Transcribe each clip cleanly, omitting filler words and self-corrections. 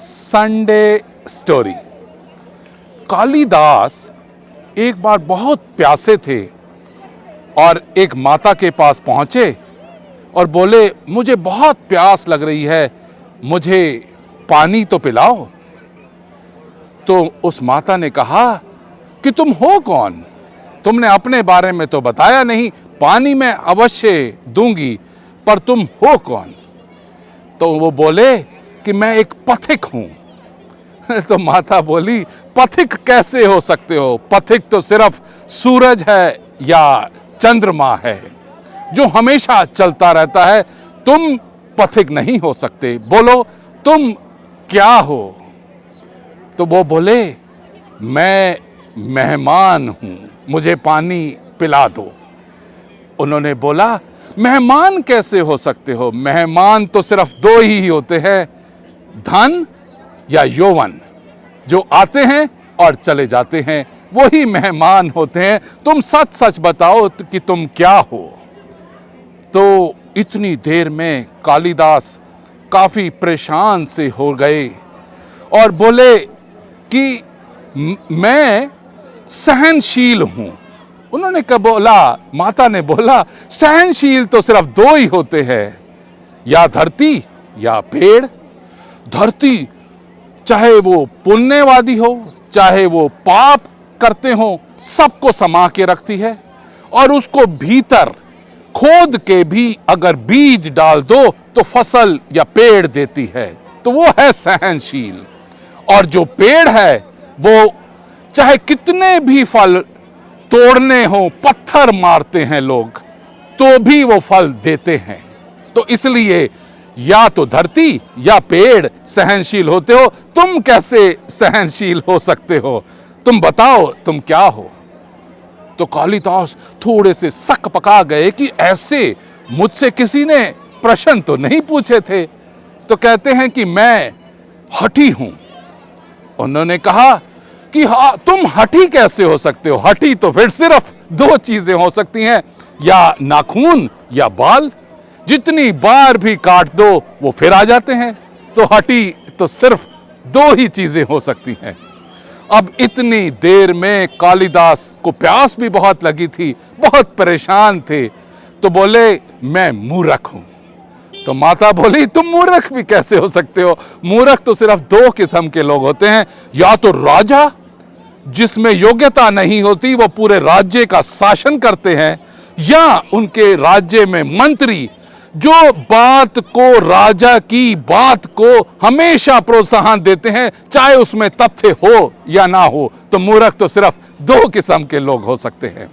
Sunday story. Kalidas एक बार बहुत प्यासे थे और एक माता के पास पहुंचे और बोले, मुझे बहुत प्यास लग रही है, मुझे पानी तो पिलाओ। तो उस माता ने कहा कि तुम हो कौन? तुमने अपने बारे में तो बताया नहीं। पानी मैं अवश्य दूंगी, पर तुम हो कौन? तो वो बोले कि मैं एक पथिक हूं। तो माता बोली, पथिक कैसे हो सकते हो? पथिक तो सिर्फ सूरज है या चंद्रमा है जो हमेशा चलता रहता है। तुम पथिक नहीं हो सकते। बोलो तुम क्या हो? तो वो बोले, मैं मेहमान हूं, मुझे पानी पिला दो। उन्होंने बोला, मेहमान कैसे हो सकते हो? मेहमान तो सिर्फ दो ही होते हैं, धन या यौवन, जो आते हैं और चले जाते हैं, वही मेहमान होते हैं। तुम सच सच बताओ कि तुम क्या हो? तो इतनी देर में कालिदास काफी परेशान से हो गए और बोले कि मैं सहनशील हूं। उन्होंने कहा, बोला, माता ने बोला, सहनशील तो सिर्फ दो ही होते हैं, या धरती या पेड़। धरती चाहे वो पुण्यवादी हो, चाहे वो पाप करते हो, सबको समा के रखती है और उसको भीतर खोद के भी अगर बीज डाल दो तो फसल या पेड़ देती है। तो वो है सहनशील। और जो पेड़ है वो चाहे कितने भी फल तोड़ने हो, पत्थर मारते हैं लोग, तो भी वो फल देते हैं। तो इसलिए या तो धरती या पेड़ सहनशील होते हो। तुम कैसे सहनशील हो सकते हो? तुम बताओ तुम क्या हो? तो कालिदास थोड़े से सक पका गए कि ऐसे मुझसे किसी ने प्रश्न तो नहीं पूछे थे। तो कहते हैं कि मैं हठी हूं। उन्होंने कहा कि हाँ, तुम हठी कैसे हो सकते हो? हठी तो फिर सिर्फ दो चीजें हो सकती हैं, या नाखून या बाल। जितनी बार भी काट दो वो फिर आ जाते हैं। तो हठी तो सिर्फ दो ही चीजें हो सकती हैं। अब इतनी देर में कालिदास को प्यास भी बहुत लगी थी, बहुत परेशान थे। तो बोले, मैं मूर्ख हूं। तो माता बोली, तुम मूर्ख भी कैसे हो सकते हो? मूर्ख तो सिर्फ दो किस्म के लोग होते हैं, या तो राजा जिसमें योग्यता नहीं होती, वो पूरे राज्य का शासन करते हैं, या उनके राज्य में मंत्री जो बात को, राजा की बात को हमेशा प्रोत्साहन देते हैं, चाहे उसमें तथ्य हो या ना हो। तो मूर्ख तो सिर्फ दो किस्म के लोग हो सकते हैं।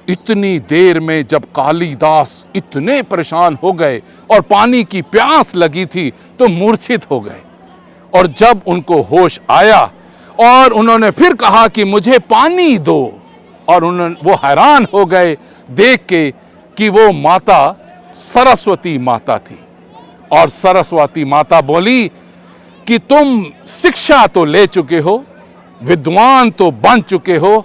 इतनी देर में जब कालिदास इतने परेशान हो गए और पानी की प्यास लगी थी तो मूर्छित हो गए। और जब उनको होश आया और उन्होंने फिर कहा कि मुझे पानी दो, और वो हैरान हो गए देख के कि वो माता सरस्वती माता थी। और सरस्वती माता बोली कि तुम शिक्षा तो ले चुके हो, विद्वान तो बन चुके हो,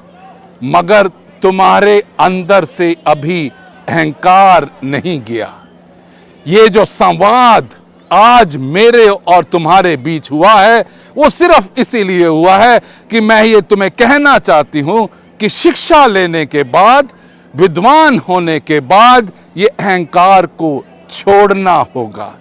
मगर तुम्हारे अंदर से अभी अहंकार नहीं गया। ये जो संवाद आज मेरे और तुम्हारे बीच हुआ है, वो सिर्फ इसीलिए हुआ है कि मैं ये तुम्हें कहना चाहती हूं कि शिक्षा लेने के बाद, विद्वान होने के बाद, ये अहंकार को छोड़ना होगा।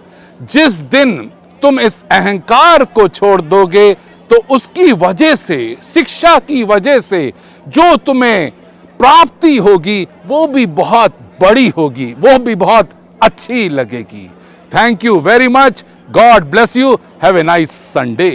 जिस दिन तुम इस अहंकार को छोड़ दोगे तो उसकी वजह से, शिक्षा की वजह से जो तुम्हें प्राप्ति होगी वो भी बहुत बड़ी होगी, वो भी बहुत अच्छी लगेगी। Thank you very much. God bless you. Have a nice Sunday.